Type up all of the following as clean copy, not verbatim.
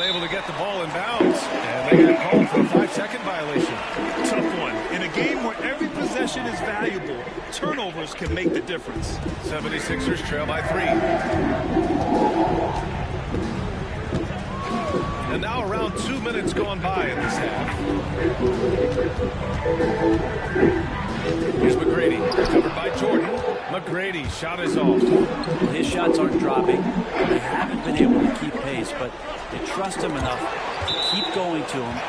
unable to get the ball in bounds. And they got called for a 5-second violation. Tough one. In a game where every possession is valuable, turnovers can make the difference. 76ers trail by 3. And now around 2 minutes gone by in this half. Here's McGrady, covered by Jordan. McGrady, shot is off. His shots aren't dropping. They haven't been able to keep pace, but they trust him enough to keep going to him.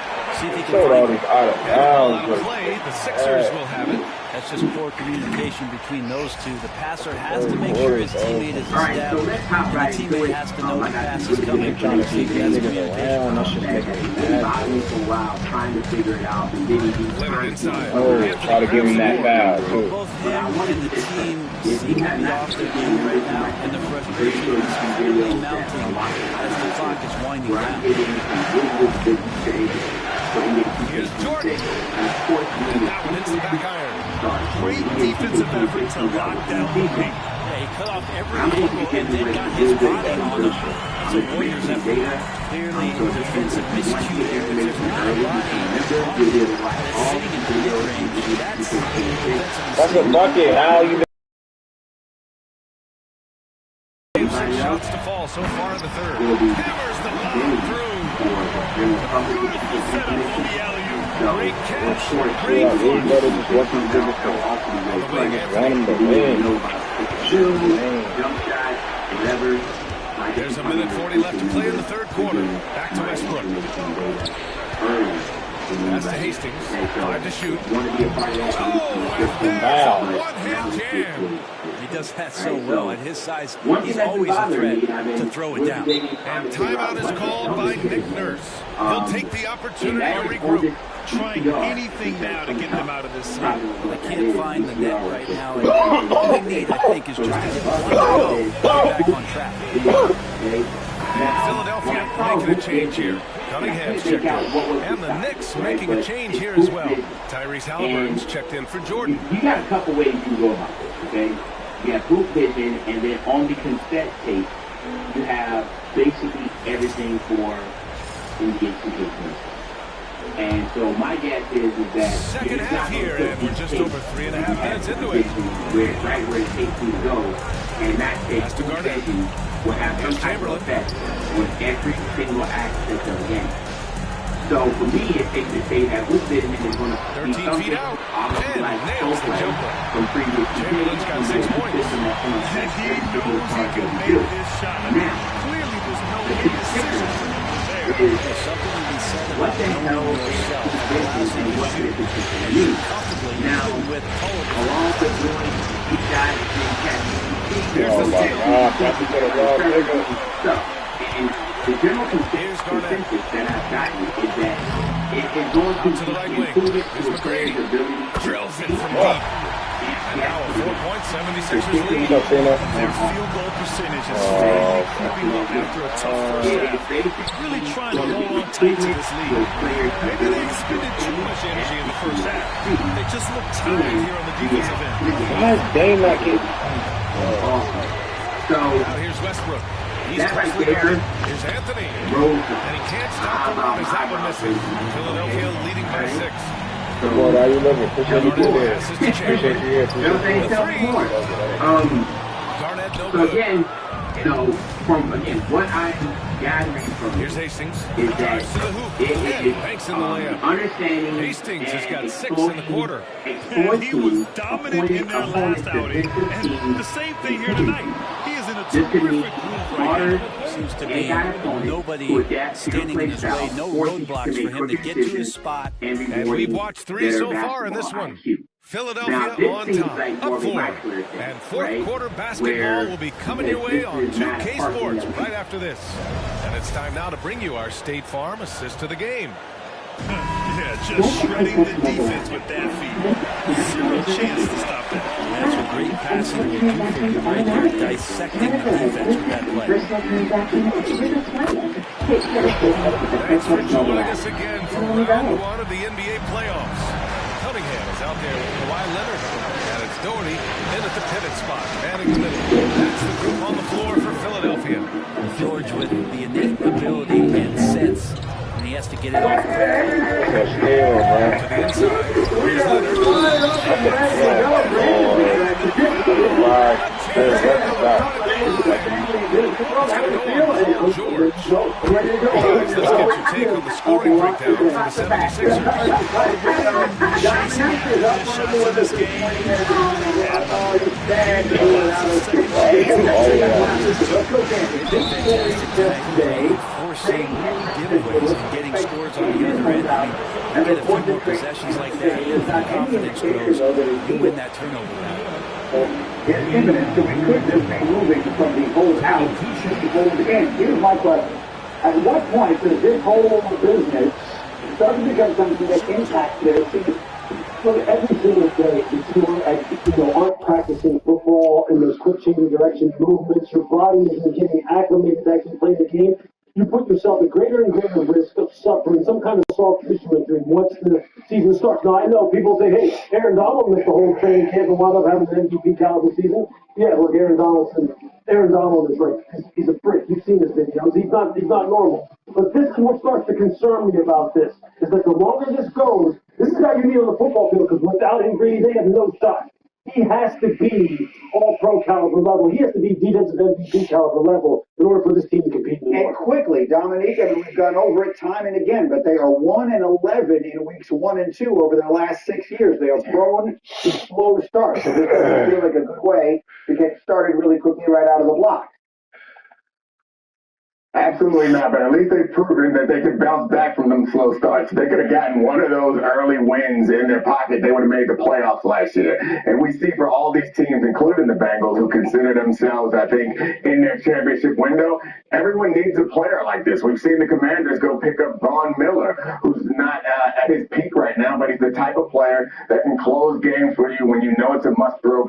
See if they can find him. Out of play, the Sixers will have it. That's just poor communication between those two. The passer has to make sure his teammate is established. The teammate has to know the pass is coming. That's communication. Trying to figure it out. Try to give him that foul. Both him and the team seem to be off their game right now, and the frustration is really mounting as the clock is winding down. Here's Jordan. And that one hits the back iron. Great defensive effort to lock down the paint. Yeah, he cut off every angle and then got his body on him. It's a Warriors effort. Clearly, defensive miscue here. If there's not a body that's sitting in the mid-range, that's a bucket. How you shots to fall so far in the third. Hammers the ball through. Beautiful setup on the alley-oop. Great catch. Great There's a minute 40 left to play in the third quarter. Back to Westbrook. Pass to Hastings. 5 to shoot. Oh, and there's a one-hand jam. He does that so well. At his size, he's always a threat to throw it down. And timeout is called by Nick Nurse. He'll take the opportunity to regroup. Trying anything now to get them out of this slump. They can't find the net right now. And all they need, I think, is just to get one go back on track. And Philadelphia making a change here. Cunningham's checked in. And the Knicks making a change here as well. Tyrese Halliburton's checked in for Jordan. You got a couple ways you can go about this, okay? You have group vision, and then on the cassette tape, you have basically everything for NBA 2k25. And so my guess is that second half here, and we're just over 3.5 minutes into it. Right where it takes you to go, and that takes two sessions will have some type of effect on every single aspect of the game. So for me, it takes to say that this business is going to be 13 feet out, and nails the jumper. From previous Chamberlain's got 6 points. And he knows he can make this shot. Now, clearly there's no indecision there. There's something to be said about knowing yourself. Now, with along with doing these guys being catching. Here's the steal. And the general consensus that I've gotten is that it is going to the right wing. Here's McGrady. Drills it from deep. And now a 4-point 76ers lead. Their field goal percentage is steadily creeping up after a tough first half. Really trying to hold on tight to this lead. Maybe they expended too much energy in the first half. They just look tired here on the defensive end. So now here's Westbrook. He's right there. Here's Anthony. And he can't stop the run as that one misses. Philadelphia leading by 6. Boy, how you looking? Appreciate you there. Appreciate you here. Garnett, no so good. again, you know, from what I'm gathering from Here's Hastings. is that To the hoop. Banks in the layup. Understanding Hastings has got 6 in the quarter. And he was dominant in their last outing. And the same thing here tonight. He is in a terrific groove right now. Seems to be nobody standing in his way, no roadblocks for him to get to his spot. And we've watched 3 so far in this one. Philadelphia on top, up 4. And fourth quarter basketball will be coming your way on 2K Sports right after this. And it's time now to bring you our State Farm assist to the game. Yeah, just shredding the defense with that feed. Zero chance to stop that. That's a great passing you do for you right there, dissecting the defense with that play. Thanks for joining us again for round 1 of the NBA playoffs. Cunningham is out there with Kawhi Leonard. And it's Doherty in at the pivot spot, manning the middle. That's the group on the floor for Philadelphia. George with the innate ability and sense, and he has to get it off quickly. To the inside. Here's Leonard. George. Guys, let's get your take on the scoring breakdown for the 76ers. Shots in this game. Forcing giveaways and getting scores on the other end. I mean, you get a few more possessions like that, and the confidence grows. You win that turnover battle. It's imminent, so we could just be moving from the hold out to the hold in. Here's my question. At what point does this whole business start to become something that impacts their season? Look, every single day, you aren't practicing football and those quick changing direction movements. Your body isn't getting acclimated to actually play the game. You put yourself at greater and greater risk of suffering some kind of soft tissue injury once the season starts. Now, I know people say, hey, Aaron Donald missed the whole training camp and wound up having an MVP caliber season. Yeah, look, Aaron Donald is like, he's a freak. You've seen his videos. He's not normal. But this is what starts to concern me about this, is that the longer this goes, this is how you need on the football field, because without injury, they have no shot. He has to be all-pro caliber level. He has to be defensive MVP caliber level in order for this team to compete. And quickly, Dominique, I mean, we've gone over it time and again, but they are 1-11 in weeks 1 and 2 over their last 6 years. They are prone to slow starts. So this doesn't feel like a good way to get started really quickly right out of the block. Absolutely not, but at least they've proven that they could bounce back from them slow starts. They could have gotten one of those early wins in their pocket. They would have made the playoffs last year. And we see for all these teams, including the Bengals, who consider themselves, I think, in their championship window, everyone needs a player like this. We've seen the Commanders go pick up Von Miller, who's not at his peak right now, but he's the type of player that can close games for you when you know it's a must-throw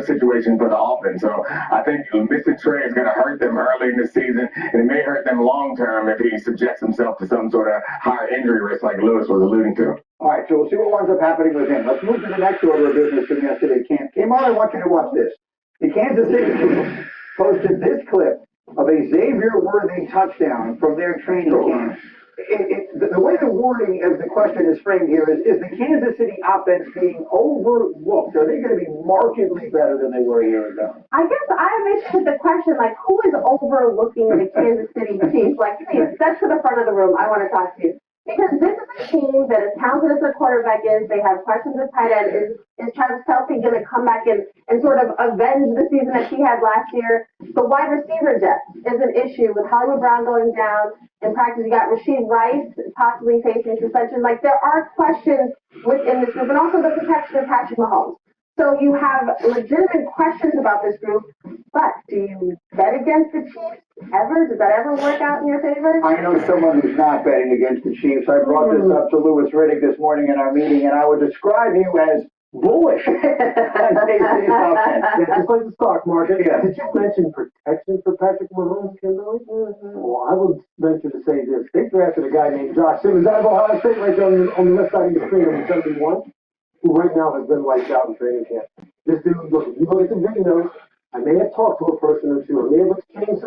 situation for the offense. So I think Mr. Trey is going to hurt them early in the season, and it may hurt them long term if he subjects himself to some sort of higher injury risk like Lewis was alluding to. All right, so we'll see what winds up happening with him. Let's move to the next order of business from yesterday. Kmart, I want you to watch this. The Kansas City Chiefs posted this clip of a Xavier-worthy touchdown from their training camp. The way the wording of the question is framed here is the Kansas City offense being overlooked? Are they going to be markedly better than they were a year ago? I guess I have the question, like, who is overlooking the Kansas City Chiefs? Like, please, step to the front of the room. I want to talk to you. Because this is a team that, as talented as their quarterback is, they have questions at tight end. Is Travis Kelce going to come back and sort of avenge the season that he had last year? The wide receiver depth is an issue with Hollywood Brown going down. In practice, you got Rashid Rice possibly facing suspension. Like, there are questions within this group, and also the protection of Patrick Mahomes. So you have legitimate questions about this group, but do you bet against the Chiefs ever? Does that ever work out in your favor? I know someone who's not betting against the Chiefs. I brought this up to Louis Riddick this morning in our meeting, and I would describe you as bullish on KC's offense. Just like the stock market. Yeah. Did you mention protection for Patrick Mahomes, Kimberly? Well, I would venture to say this. They drafted a guy named Josh Simmons out of Ohio State right there on the left side of your screen on 71. Who right now has been lights out in training camp. This dude, look, if you look at the videos, I may have talked to a person or two. I may have exchanged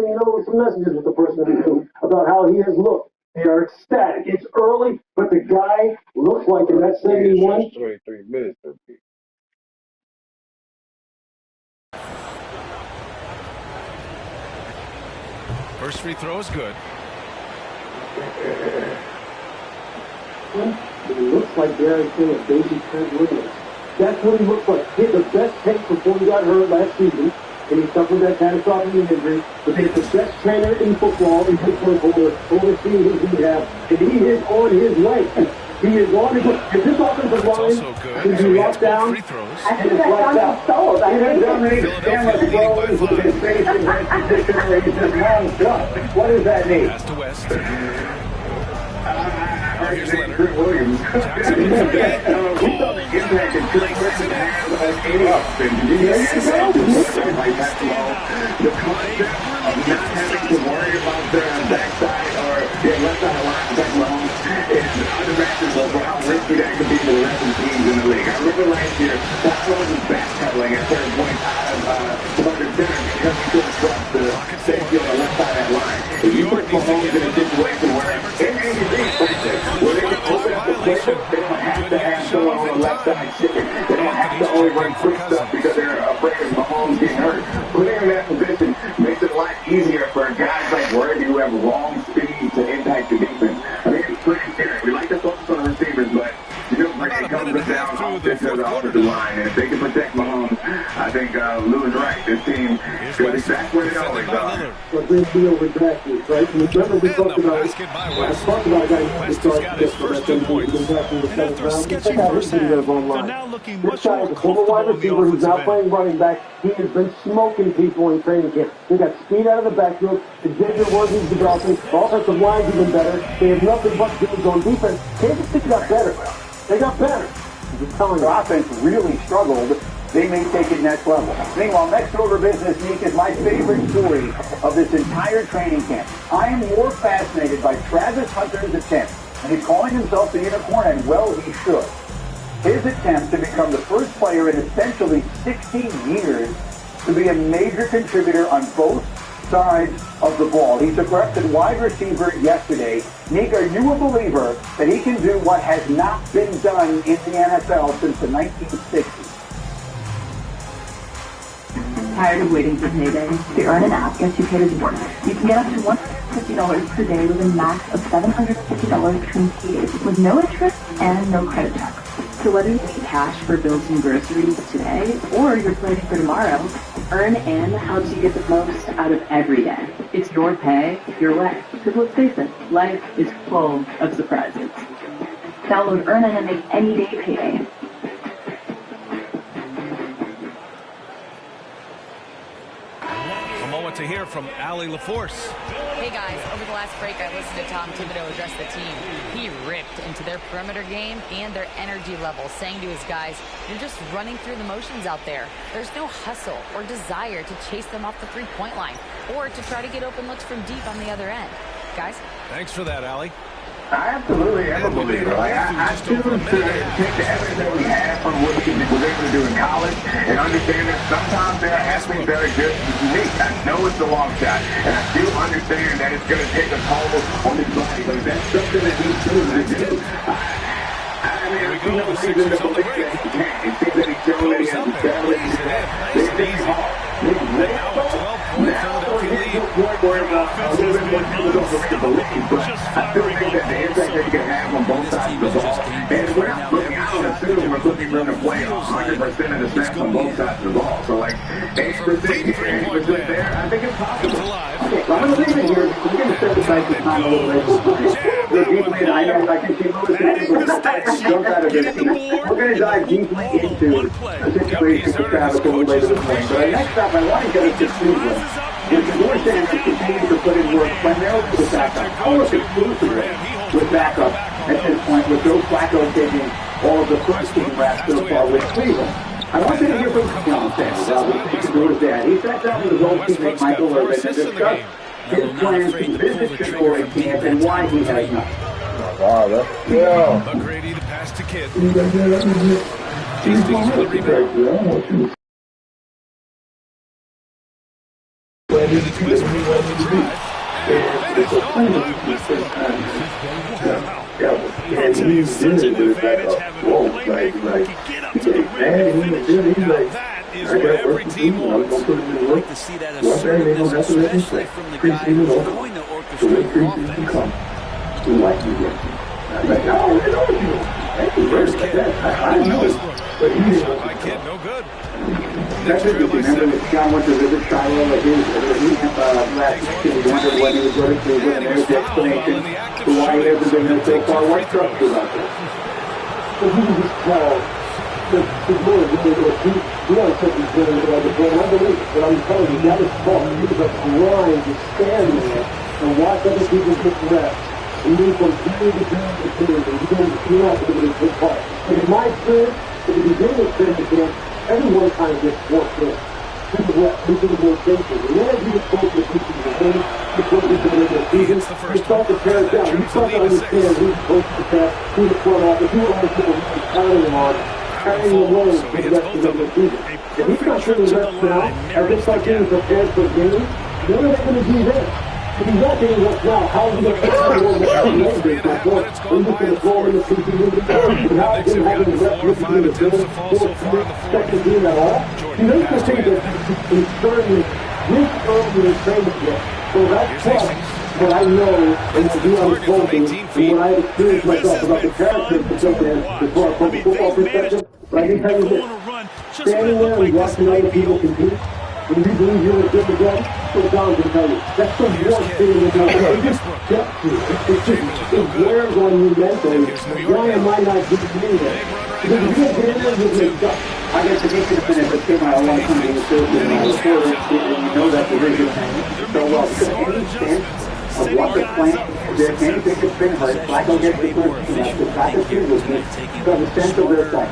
some messages with the person or two about how he has looked. They are ecstatic. It's early, but the guy looks like in that 71. 23 minutes. First free throw is good. He looks like Barry King of baby Trent Williams. That's what he looks like. He had the best tape before he got hurt last season, and he suffered that catastrophic injury. But they had the best trainer in football in Pittsburgh overseeing his rehab, and he is on his way. He is on his way. If this offensive line can be locked down, I think that sounds sold. I think Dominic with his face in that position where he's just long shot. What does that mean? Pass to West. Here's Leonard Williams. Jackson We saw the impact that Chris Wilson has on any offense. The concept of not having to worry about their backside or their left side of the line, Patrick Mahomes is unmatchable for how risky see that compete with the rest of the teams in the league. I remember last year, Josh was backpedaling at certain points out of the center because he couldn't trust the safety on the left side of that line. If you put Mahomes in a situation where in Andy Reid's practice, where they can open up the playbook, they don't have to have someone on the left side shipping. They don't have to only run quick stuff because they're afraid of Mahomes getting hurt. Putting him in that position makes it a lot easier for guys like Worthy who have long speed to impact the defense. I mean, it's pretty scary. We like to focus on the receivers, but you know, it comes down offense to the offensive line. And if they can protect Mahomes, I think Lou is right. This team is exactly where they always are. What they deal with draft picks, right? And remember, we talked about it. I talked about a guy who started to get first 2 points. And after a sketchy first half, they're now looking much more This guy is a former wide comfortable in the receiver who's now offensive playing end. running back. He has been smoking people in training camp. They got speed out of the backfield. Xavier Worthy's developing. Offensive lines have been better. They have nothing but dudes on defense. Kansas City got better. They got better. I'm just telling you. Their offense really struggled. They may take it next level. Meanwhile, next order of business, Nick, is my favorite story of this entire training camp. I am more fascinated by Travis Hunter's attempt, and he's calling himself the unicorn, and well, he should. His attempt to become the first player in essentially 16 years to be a major contributor on both sides of the ball. He took reps at wide receiver yesterday. Nick, are you a believer that he can do what has not been done in the NFL since the 1960s? Tired of waiting for payday? The Earn an app gets you paid as you work. You can get up to $150 per day with a max of $750 between pays with no interest and no credit checks. So whether you need cash for bills and groceries today or you're planning for tomorrow, Earn In helps you get the most out of every day. It's your pay, your way. Because let's face it, life is full of surprises. Download Earn In and make any day payday. To hear from Allie LaForce. Hey guys, over the last break I listened to Tom Thibodeau address the team. He ripped into their perimeter game and their energy level, saying to his guys, you're just running through the motions out there. There's no hustle or desire to chase them off the three-point line or to try to get open looks from deep on the other end. Guys? Thanks for that, Allie. I absolutely am a believer. Like, I choose to take the evidence that we have from what he was able to do in college and understand that sometimes there are athletes that are just unique. I know it's a long shot, and I do understand that it's going to take a toll on his body, but if that's something that he chooses to do, I mean, I see no reason to believe that he can't. It seems that he's shown that he has the ability to do that. It's hard. Now a 12-point Philadelphia lead. I still think that the impact that he can have on both sides of the ball. And we're not looking, I don't assume we're looking for him to play 100% of the snaps on both sides of the ball. So like 8% here, 8% there, I think it's possible. Okay, so I'm going to leave it here. We're going to set aside some time a little bit. We're deeply, I know I can see Lewis jump out of this team. We're going to dive deeply into the situation for Travis a little later this morning. But next up, I want to get us to Cleveland. With the Door Sanders continuing to put in work primarily with backup, almost exclusively with backup at this point, with Joe Flacco taking all of the first team reps so far with Cleveland. I want you to hear from John Sanders, Door's dad. He sat down with his old teammate Michael Irvin and discussed his plans to visit Detroit camp and why he has not. McGrady to pass to Kidd. Hastings for the rebound. And it's Westbrook on the drive. And finished on by Westbrook. And he's such an advantage having a playmaker who can get up to the rim and finish. Now that is what every team wants. I'd like to see that assertiveness, especially from the guy who's going to orchestrate the offense. First Kidd. Westbrook. By Kidd, no good. That's it. Remember that John went to visit Shiloh at his last year. He wondered when he was going to Cleveland, and there's the explanation for why he hasn't been there so far. What struck you about this? So you can just tell the board, we are taking care of the game. I believe it, but I'm telling you, that is fun. It was a grind to stand there and watch other people get reps. And move from period to period to period. And you're not going to be a good part. But in my experience, at the beginning of training camp, everyone kind of gets worked in. into the rotation. And then as you get closer to the game, you closer to the regular season, you start to tear it down. You start to understand who's supposed to protect, who the front office, who are people counting on, carrying the load for the rest of the regular season. If he's not shooting the reps now, as they start getting prepared for the game, what are they going to do then? If he's not getting reps now, how is he going to get more reps later? He's just going to fall in the season with the game. And how is he having the reps with the game, second game at all? You know, you can think that he's starting this early in training yet. So that's plus what I know and what you are spoken and what I experienced myself about the character from a football perspective. But I can tell you this, standing there and watching other people compete, when you believe you're a good again, what Don can tell you, that's the worst thing in the world. It just gets you. It wears on you mentally. Why am I not getting in there? Because if you don't get in there, you'll get stuck. I guess the Knicks have been at this game a long time in the association, and you know that division so well. Because any chance of what they're playing, if there's anything that's been hurt, Flacco gets the first team, that's the practice team with me, because the sense of their sight.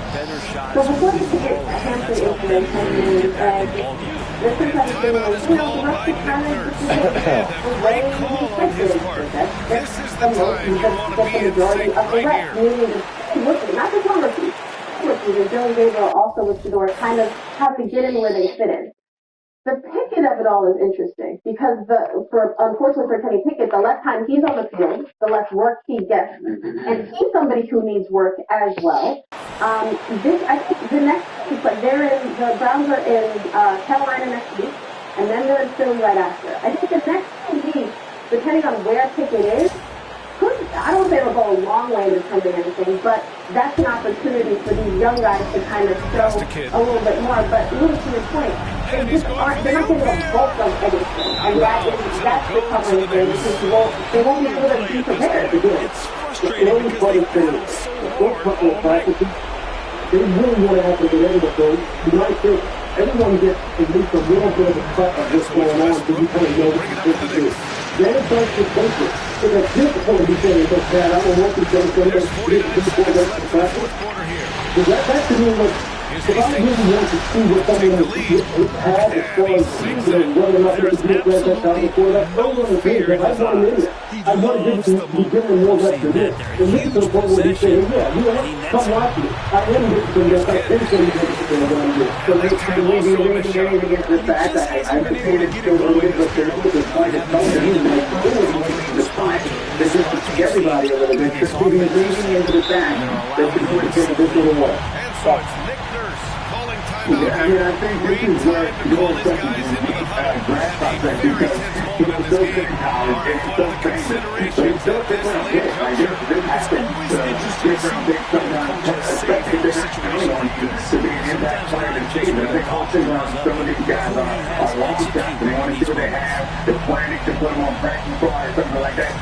So before you get Hampton information, this is how you know, the rest of the time is way expected. That's the most, you get the majority of the rest, meaning not just one rookie. And Joe Gabriel also with Shedeur kind of have to get in where they fit in. The Pickett of it all is interesting because unfortunately for Kenny Pickett, the less time he's on the field, the less work he gets. And he's somebody who needs work as well. I think the next week, but the Browns are in Carolina next week, and then they're in Philly right after. I think the next 2 weeks, depending on where Pickett is, I don't say it'll go a long way in determining anything, but that's an opportunity for these young guys to kind of show a little bit more. But Louis, to your point, they're not getting a bulk of everything, and that's the covering thing because they won't be able to be prepared to do it. The only part of the first couple of practices, they really want to have to get ready to go. You might think everyone gets at least a little bit of a cut of what's going on, so you kind of know what you're supposed to do. Then it starts to take it. It's a difficult to be saying it's bad. I don't know what to say. There's 40 minutes left in the fourth quarter here. That to me was, if I really want to see what someone had as far as whether or not they could do it right that time before that, those are the things that I want him in there. I want to give him more reps than this. And this is the point where he's saying, yeah, you know what, come watch me. I am getting some reps. I am getting some what I'm doing. So they may be anything against the fact that I prepared it so early, but they're able to find it something the spot. This is everybody a little bit. Just moving into the fact that the court is getting this little more. And so it's Nick Nurse calling timeout. Yeah, I mean, I think this is where your second draft prospect, because he was so good in college and so famous. So he's so different. I guess this happens. Different things sometimes, especially if they're not counting on you to be an impact player this season. I think oftentimes some of these guys are long shots and they want to see what they have. They're planning to put them on practice squad or something like that.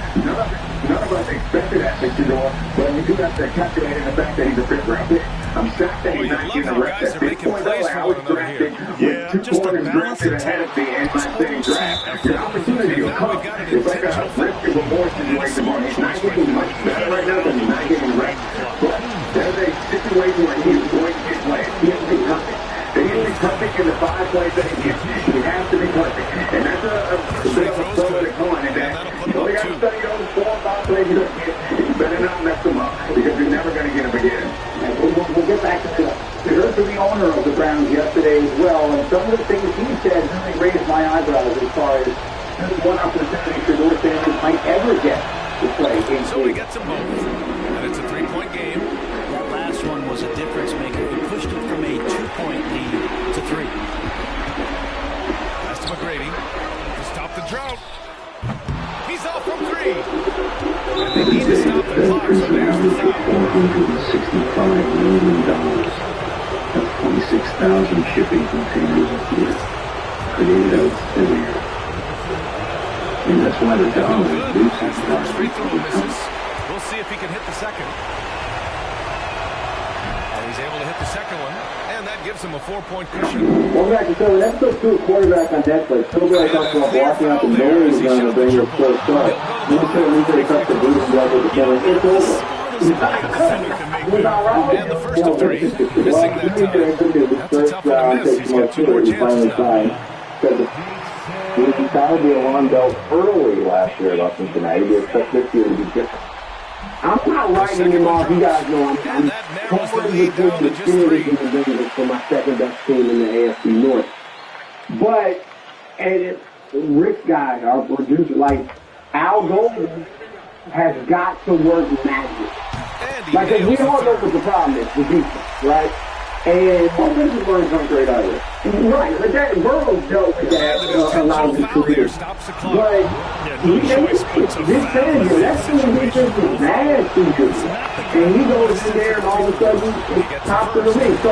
None of us expected that for Shedeur, but you do have to calculate in the fact that he's a fifth-round pick. I'm shocked that he's not getting a rep at this point. I was drafted with 2 corners drafted ahead of me in my same draft. Your opportunity will come. It's like a risk-reward situation where he's not getting much better right now than he's not getting reps. But there's a situation where he's going to get played. He has to be perfect. He has to be perfect in the 5 plays that he gets. He has to be perfect. And that's a bit of a throw to the coin. And that you only got to study those 4 or 5 plays you don't get. You better not mess them up because you're never going to get them again. We'll get back to the heard from the owner of the Browns yesterday as well, and some of the things he said really raised my eyebrows as far as just one opportunity for North Family might ever get to play in So he gets them both, and it's a 3-point game. That last one was a difference maker. He pushed it from a 2-point lead to 3. Pass to McGrady to stop the drought. He's off from 3. And they need to stop the clock, so there's the foul. $465 million. That's 26,000 shipping containers a year. Created out every year. And that's why the dollar is losing. First free throw misses. We'll see if he can hit the second. And he's able to hit the second one, and that gives him a 4-point cushion. Welcome back to Philly. That's the true quarterback on Netflix. Philly talks about blocking out the nose going to bring your first start. You said we could have cut the boot and got the Philly. It's over. display the defender can make do. And the first of three, missing that time. That's a tough one to miss. He's got 2 more chances now. He sounded the alarm bell early last year about Cincinnati. We expect this year to be different. I'm not writing him off. You guys know I'm totally between the Steelers and the Bengals for my second best team in the AFC North. But, and Rick's guy, our producer, like, Al Golden has got to work magic. Like, we all know what the problem is, the defense, right? And offensive lines aren't great either. Right, but that Burrow's dealt with that a lot of his career. But this Samuel, that's when the defense was bad season. And he goes in there and all of a sudden it's top of the league. So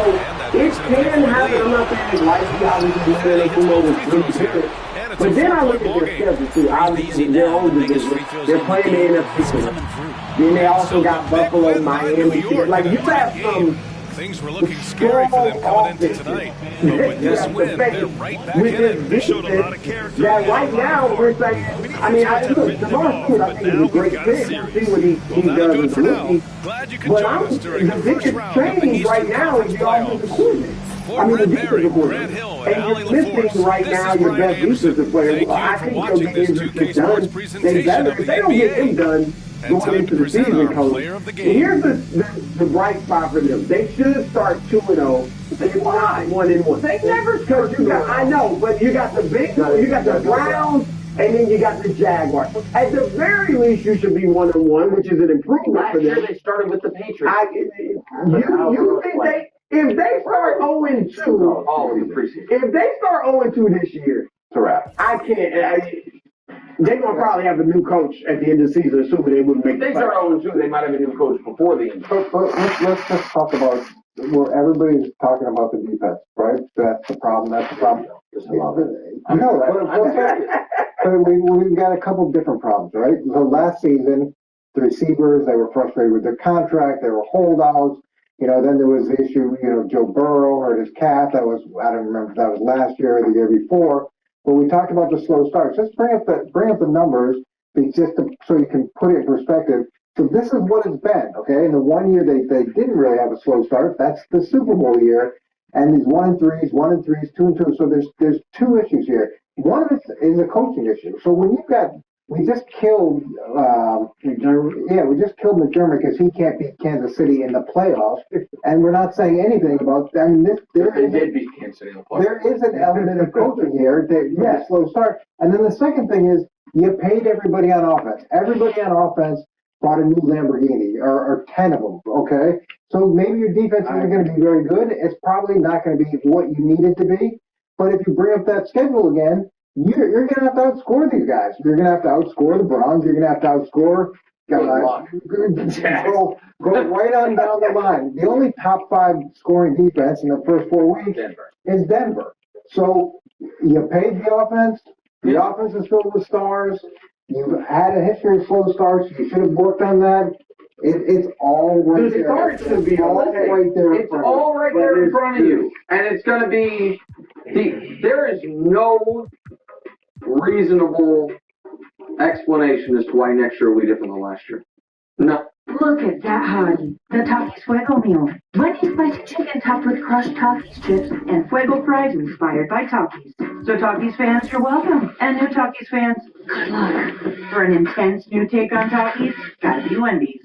it can happen. I'm not saying it's likely, obviously, they come over and really good. But then I look at their schedule too. Obviously, their own division. They're playing the NFC. Then they also got Buffalo, Miami. Like, you have some. Things were looking scary for them coming into tonight. But with this win, they're right back in it. They showed a lot of character. Yeah, right now, we're saying, I mean, Jamar Stewart, I think, is a great fit. We'll see what he does as a rookie. But the biggest change right now is the offensive coordinator. I mean, the defensive coordinator. And you're missing right now your best defensive player. Well, I think they'll get his done. They better. If they don't get him done, going into the season, coach. Here's the bright spot for them. They should start 2-0. They want 1-1. They never start 2-0. I know, but you got the Bengals, you got the Browns, and then you got the Jaguars. At the very least, you should be 1-1, which is an improvement for them. Last year they started with the Patriots. You think if they start 0-2, if they start 0-2 this year, It's a wrap. I can't. They're going to probably have a new coach at the end of the season, assuming they wouldn't make the playoffs. They start 0-2, they might have a new coach before the end. But let's just talk about where everybody's talking about the defense, right? That's the problem. That's the problem. We've got a couple of different problems, right? So last season, the receivers, they were frustrated with their contract. There were holdouts. Then there was the issue, Joe Burrow hurt his calf. I don't remember if that was last year or the year before. But we talked about the slow starts. Just bring up the numbers, so you can put it in perspective. So this is what it's been, okay? In the 1 year they didn't really have a slow start. That's the Super Bowl year, and these 1-3s, 2-2. So there's 2 issues here. One of it is a coaching issue. So when we just killed McDermott. We just killed McDermott because he can't beat Kansas City in the playoffs, and we're not saying anything about. I mean, they did beat Kansas City in the playoffs. There is an element of coaching here that slow start. And then the second thing is you paid everybody on offense. Everybody on offense bought a new Lamborghini, or 10 of them. Okay, so maybe your defense isn't going to be very good. It's probably not going to be what you need it to be. But if you bring up that schedule again, you're going to have to outscore these guys. You're going to have to outscore the Browns. You're going to have to outscore go right on down the line. The only top 5 scoring defense in the first 4 weeks is Denver. So you paid the offense. The offense is filled with stars. You've had a history of slow starts. You should have worked on that. It's all right there. The start should be all right there. It's all right there in front of you. And it's going to be there is no reasonable explanation as to why next year will be different than last year. No. Look at that, Hardy. The Takis Fuego meal. Wendy's spicy chicken topped with crushed Takis chips and Fuego fries inspired by Takis. So Takis fans, you're welcome. And new Takis fans, good luck. For an intense new take on Takis, gotta be Wendy's.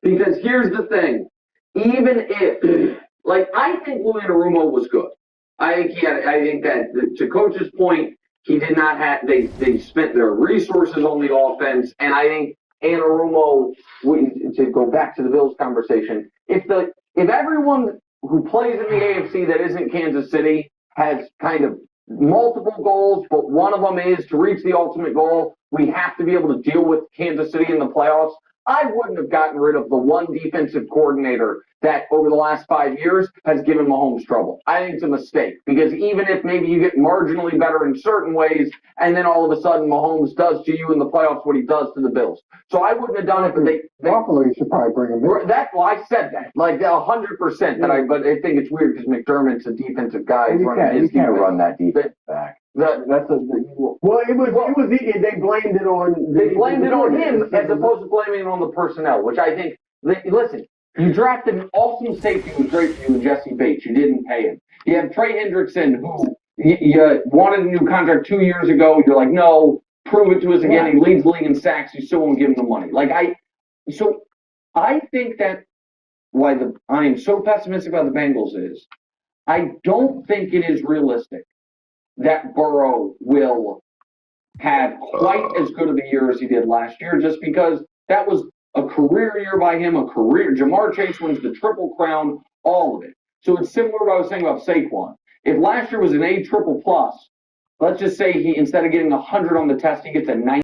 Because here's the thing. Even if, I think Louis Anarumo was good. I think that, to Coach's point, he did not have, they spent their resources on the offense, and I think Anarumo, to go back to the Bills conversation, if everyone who plays in the AFC that isn't Kansas City has kind of multiple goals, but one of them is to reach the ultimate goal, we have to be able to deal with Kansas City in the playoffs. I wouldn't have gotten rid of the one defensive coordinator that over the last 5 years has given Mahomes trouble. I think it's a mistake because even if maybe you get marginally better in certain ways and then all of a sudden Mahomes does to you in the playoffs what he does to the Bills. So I wouldn't have done it, but Buffalo, you should probably bring him in. I said that, 100%. But I think it's weird because McDermott's a defensive guy. You can't run that defense back. Well, they blamed it on him as opposed to blaming it on the personnel, which I think. Listen, you drafted an awesome safety who was great for you in Jesse Bates. You didn't pay him. You have Trey Hendrickson, who you wanted a new contract 2 years ago. You're like, no, prove it to us again. He leads the league in sacks. You still won't give him the money. So I think that why I am so pessimistic about the Bengals is I don't think it is realistic that Burrow will have quite as good of a year as he did last year, just because that was a career year by him, a career. Jamar Chase wins the Triple Crown, all of it. So it's similar to what I was saying about Saquon. If last year was an A triple plus, let's just say he, instead of getting 100 on the test, he gets a 90.